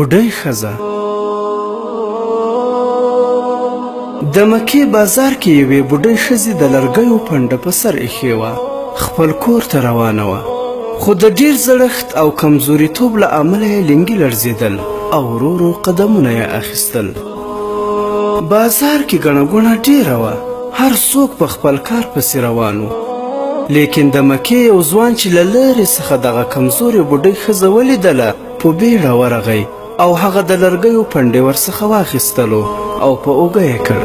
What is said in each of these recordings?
بوډۍ ښځه د مکې بازار کې یوې بوډۍ ښځې د لرګیو پنډه په سر ایښې وه. خپل کور ته روانه وه، خو د ډېر زړښت او کمزوریتوب له امله یې لنګي لړزېدل او ورو ورو قدمونه یې اخیستل. بازار کې ګڼه ګوڼه ډېره وه، هر څوک په خپل کار پسې روان و. لیکن د مکې یو ځوان چې له لرې څخه دغه کمزورې بوډۍ ښځه ولیدله په بیړه ورغی او هغه د لرګیو پنډې ورڅخه واخیستلو او په اوږه یې کړ.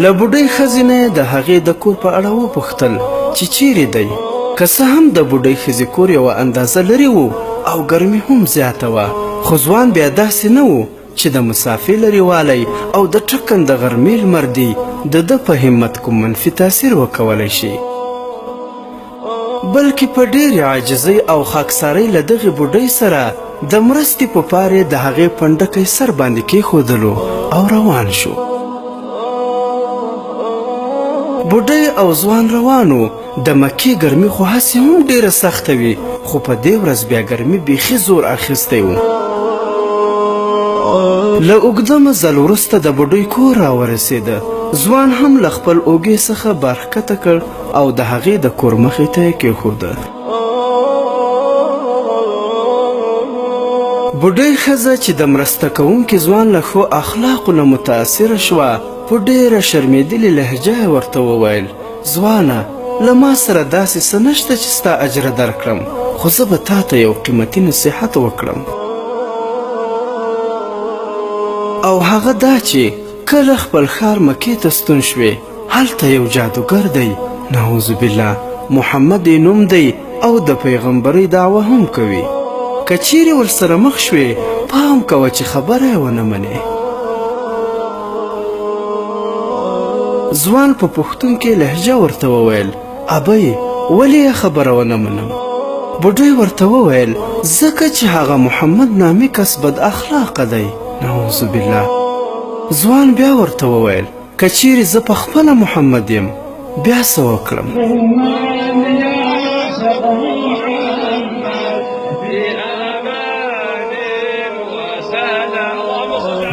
له بوډۍ ښځې نه یې د هغې د کور په اړه وپوښتل چې چیرې دی. که څه هم د بوډۍ ښځې کور یوه اندازه لرې و او ګرمي هم زیاته وه، خو ځوان بیا داسې نه و چې د مسافې لرېوالی او د ټکنده غرمې لمر دي د ده په همت کوم منفي تاثیر وکولی شي، بلکې په ډېرې عاجزۍ او خاکسارۍ له دغې بوډۍ سره د مرستې په پار یې د هغې پنډکی سر باندې کېښودلو او روان شو. بوډۍ او ځوان روانو. د مکې ګرمي خو هسې هم ډېره سخته وي، خو په دې ورځ بیا ګرمي بیخي زور اخیستی و. له اوږده مزل وروسته د بوډۍ کور راورسېده. ځوان هم له خپل اوږې څخه برښکته کړ او د هغې د کور مخې ته یې کېښوده. بوډۍ ښځه چې د مرسته کوونکي ځوان له ښو اخلاقو نه متاثره شوه، په ډېره شرمېدلې لهجه یې ورته وویل: ځوانه، له ما سره داسې څه نشته چې ستا اجره درکړم، خو زه به تا ته یو قیمتي نصیحت وکړم، او هغه دا چې کله خپل ښار مکې ته ستون شوې، هلته یو جادوګر دی، نعوذ بالله، محمد یې نوم دی او د پیغمبرۍ دعوه هم کوي. که چیرې ورسره مخ شوې، پام کوه چې خبره یې ونه منې. ځوان په پښتونکې لهجه ورته وویل: ابۍ، ولې یې خبره ونه منم؟ بوډۍ ورته وویل: ځکه چې هغه محمد نامي کس بد اخلاقه دی، نعوذ بالله. ځوان بیا ورته وویل: که چیرې زه په خپله محمد یم، بیا څه وکړم؟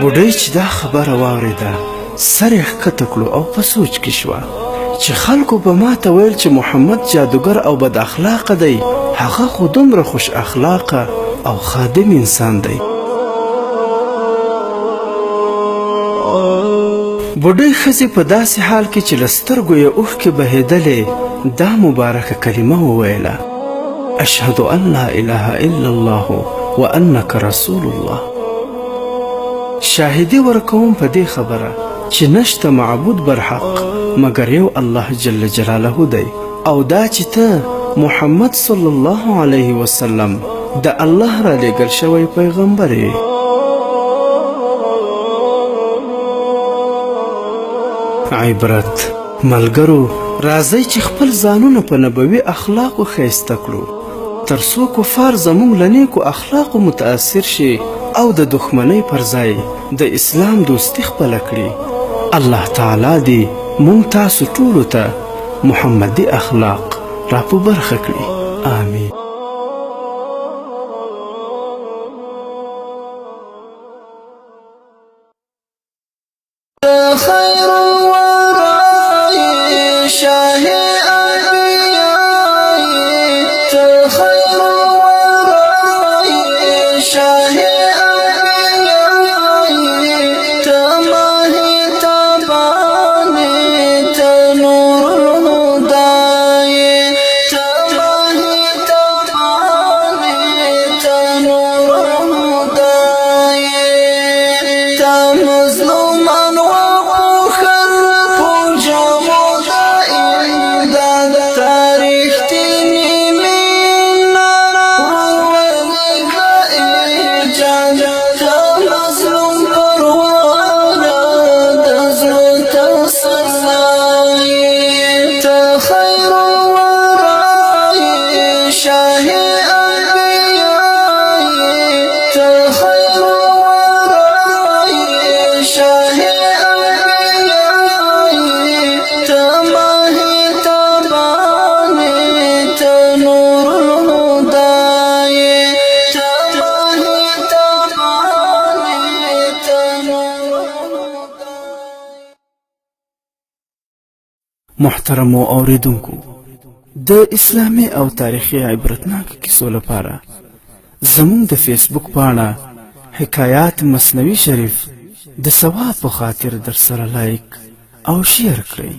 بوډۍ چې دا خبره واورېده، سر یې ښکته کړو او په سوچ کې شوه چې خلکو به ما ته ویل چې محمد جادوګر او بد اخلاقه دی، هغه خو دومره خوش اخلاقه او خادم انسان دی. بوډۍ ښځې په داسې حال کې چې له سترګو یې اوښکې بهېدلې دا مبارکه کلمه وویله: اشهد ان لا اله الا الله وانک رسول الله. شاهدي ورکوم په دې خبره چې نشته معبود برحق مګر یو الله جل جلاله دی، او دا چې ته محمد صلی الله علیه وسلم د الله را لېږل شوی پیغمبر یې. عبرت ملګرو، راځئ چې خپل ځانونه په نبوي اخلاقو ښایسته کړو، تر څو کفار زموږ له نیکو اخلاقو متاثر شي او د دښمنۍ پر ځای د اسلام دوستي خپله کړي. الله تعالی دې مونږ تاسو ټولو ته محمدي اخلاق را په برخه کړي. آمین. مظلومان و محترمو اوریدونکو د اسلامي او تاریخي عبرتناک کیسو لپاره زموږ د فیسبوک پاڼه حکایات مصنوي شریف د ثواب په خاطر در سره لایک او شیر کړئ.